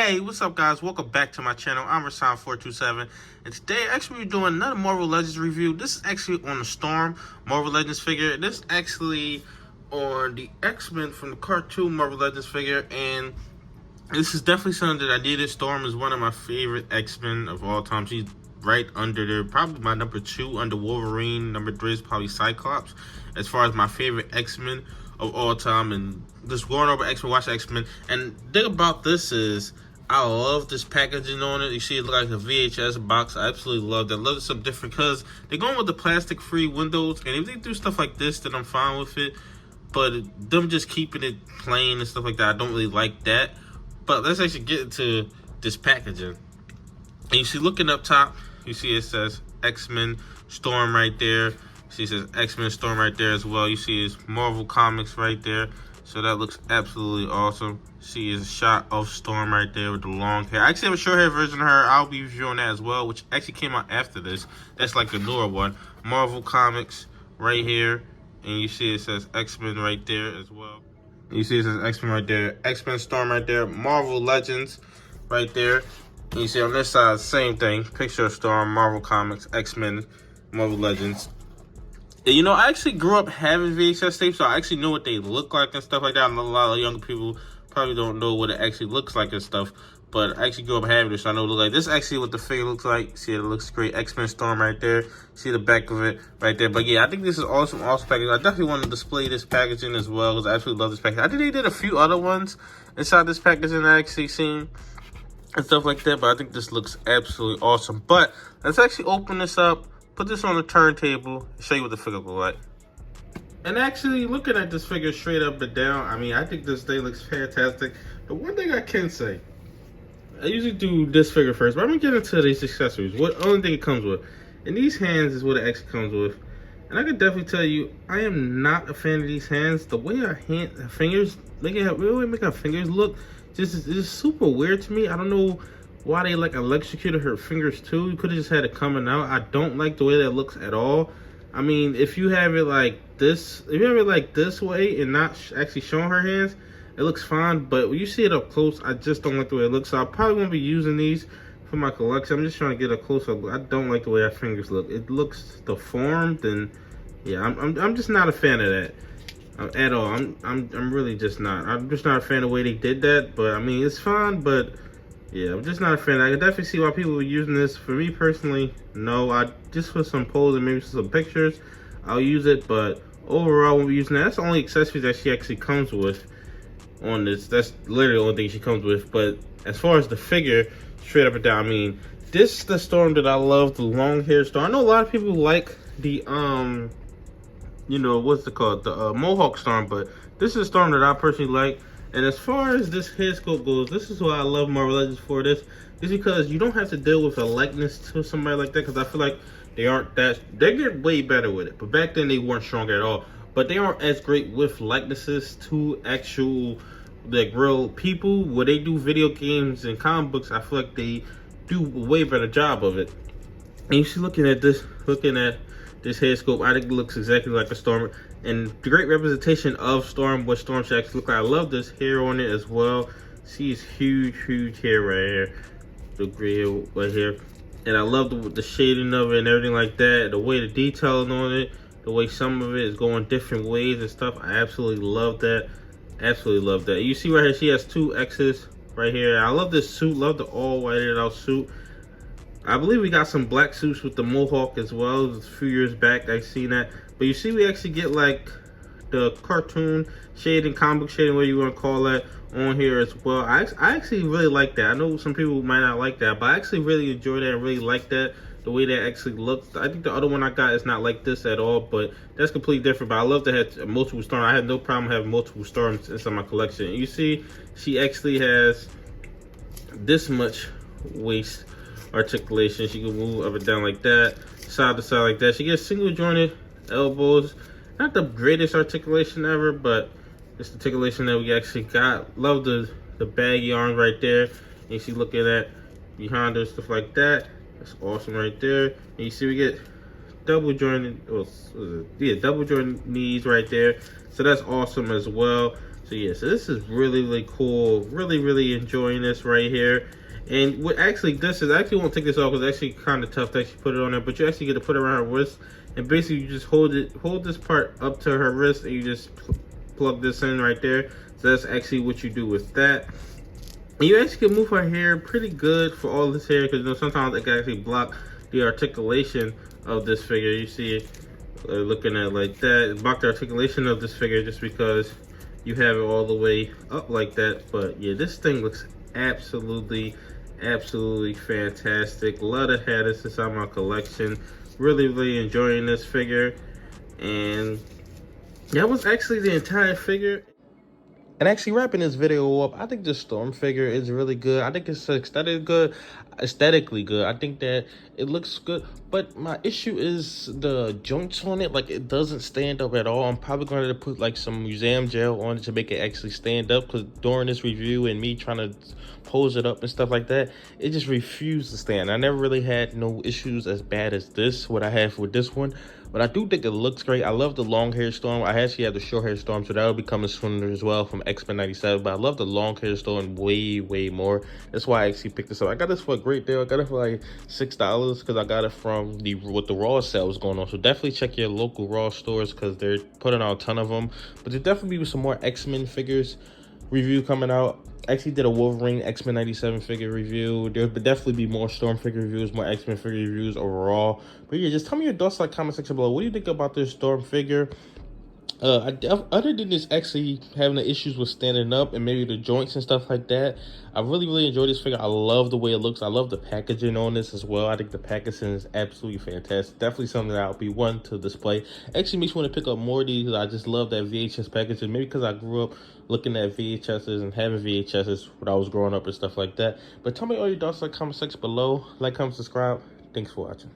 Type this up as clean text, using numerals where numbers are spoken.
Hey, what's up, guys? Welcome back to my channel. I'm Rasan427, and today actually we're doing another Marvel Legends review. This is actually on the Storm Marvel Legends figure. This is actually on the X-Men from the cartoon Marvel Legends figure, and this is definitely something that I needed. Storm is one of my favorite X-Men of all time. She's right under there, probably my number 2 under Wolverine. Number 3 is probably Cyclops, as far as my favorite X-Men of all time. And just going over X-Men, watch X-Men. And the thing about this is, I love this packaging on it. You see it look like a VHS box. I absolutely love that. I love it something different because they're going with the plastic-free windows. And if they do stuff like this, then I'm fine with it. But them just keeping it plain and stuff like that, I don't really like that. But let's actually get into this packaging. And you see, looking up top, you see it says X-Men Storm right there. You see it says X-Men Storm right there as well. You see it's Marvel Comics right there. So that looks absolutely awesome. See is a shot of Storm right there with the long hair. I actually have a short hair version of her. I'll be reviewing that as well, which actually came out after this. That's like the newer one. Marvel Comics right here. And you see it says X-Men right there as well. You see it says X-Men right there. X-Men Storm right there. Marvel Legends right there. And you see on this side, same thing. Picture of Storm, Marvel Comics, X-Men, Marvel Legends. And, you know, I actually grew up having VHS tapes, so I actually know what they look like and stuff like that. I know a lot of younger people probably don't know what it actually looks like and stuff. But I actually grew up having this, so I know what it looks like. This is actually what the figure looks like. See, it looks great. X-Men Storm right there. See the back of it right there. But yeah, I think this is awesome packaging. I definitely want to display this packaging as well, because I absolutely love this packaging. I think they did a few other ones inside this packaging I actually seen and stuff like that, but I think this looks absolutely awesome. But let's actually open this up, put this on the turntable, and show you what the figure looks like. And actually, looking at this figure straight up and down, I mean, I think this thing looks fantastic. The one thing I can say, I usually do this figure first, but I'm gonna get into these accessories. What only thing it comes with, and these hands is what it actually comes with. And I can definitely tell you, I am not a fan of these hands. The way our fingers, really make our fingers look, just super weird to me. I don't know why they like electrocuted her fingers too. You could have just had it coming out. I don't like the way that looks at all. I mean, if you have it like this, if you have it like this way and not actually showing her hands, it looks fine. But when you see it up close, I just don't like the way it looks. So I probably won't be using these for my collection. I'm just trying to get a close up. I don't like the way our fingers look. It looks deformed, and yeah, I'm just not a fan of that at all. I'm really just not. I'm just not a fan of the way they did that. But I mean, it's fine. But yeah, I'm just not a fan. I can definitely see why people were using this. For me personally, no. I just for some pose and maybe some pictures, I'll use it. But overall, when we're using that, that's the only accessories that she actually comes with on this. That's literally the only thing she comes with. But as far as the figure, straight up and down, I mean, this is the Storm that I love, the long hair Storm. I know a lot of people like the you know, what's it called, the Mohawk Storm, but this is a Storm that I personally like. And as far as this head sculpt goes, this is why I love Marvel Legends for this. Is because you don't have to deal with a likeness to somebody like that, because I feel like they aren't that, they get way better with it. But back then they weren't strong at all. But they aren't as great with likenesses to actual, like, real people. When they do video games and comic books, I feel like they do a way better job of it. And you see, looking at this head sculpt, I think it looks exactly like a Storm. And the great representation of Storm, what Storm should actually look like. I love this hair on it as well. See his huge hair right here. The gray hair right here. And I love the shading of it and everything like that. The way the detailing on it. The way some of it is going different ways and stuff. I absolutely love that. Absolutely love that. You see right here, she has 2 X's right here. I love this suit. Love the all whited out suit. I believe we got some black suits with the Mohawk as well. A few years back, I seen that. But you see, we actually get like the cartoon shading, comic book shading, whatever you want to call that, on here as well. I actually really like that. I know some people might not like that, but I actually really enjoy that and really like that. The way that actually looks. I think the other one I got is not like this at all, but that's completely different. But I love to have multiple Storms. I have no problem having multiple Storms inside my collection. And you see, she actually has this much waist articulation. She can move up and down like that, side to side like that. She gets single jointed elbows. Not the greatest articulation ever, but it's the articulation that we actually got. Love the baggy arms right there. And you see, looking at behind her, stuff like that. That's awesome right there. And you see we get double jointed, double jointed knees right there. So that's awesome as well. So yeah, so this is really, really cool. Really, really enjoying this right here. And what actually this is, I actually won't take this off because it's actually kind of tough to actually put it on there, but you actually get to put it around her wrist, and basically you just hold this part up to her wrist, and you just plug this in right there. So that's actually what you do with that. And you actually can move her hair pretty good for all this hair, because you know sometimes it can actually block the articulation of this figure. You see it looking at it like that, it blocked the articulation of this figure just because you have it all the way up like that. But yeah, this thing looks absolutely fantastic. Love to have this inside my collection. Really, really enjoying this figure. And that was actually the entire figure. And actually wrapping this video up, I think the Storm figure is really good. I think it's aesthetically good. I think that it looks good, but my issue is the joints on it. Like, it doesn't stand up at all. I'm probably going to put like some museum gel on it to make it actually stand up, because during this review and me trying to pose it up and stuff like that, it just refused to stand. I never really had no issues as bad as this, what I have with this one. But I do think it looks great. I love the long hair Storm. I actually have the short hair Storm, so that'll be coming sooner as well from X-Men 97. But I love the long hair Storm way more. That's why I actually picked this up. I got this for a great deal. I got it for like $6 because I got it from what the Raw sale was going on. So definitely check your local Raw stores because they're putting out a ton of them. But there'll definitely be some more X-Men figures review coming out. I actually did a Wolverine X-Men 97 figure review. There'll definitely be more Storm figure reviews, more X-Men figure reviews overall. But yeah, just tell me your thoughts in the comment section below. What do you think about this Storm figure? Other than this actually having the issues with standing up and maybe the joints and stuff like that, I really enjoyed this figure. I love the way it looks. I love the packaging on this as well. I think the packaging is absolutely fantastic. Definitely something that I'll be one to display. Actually makes me want to pick up more of these. I just love that VHS packaging. Maybe because I grew up looking at VHSs and having VHSs when I was growing up and stuff like that. But tell me all your thoughts in the comment section below. Like, comment, subscribe. Thanks for watching.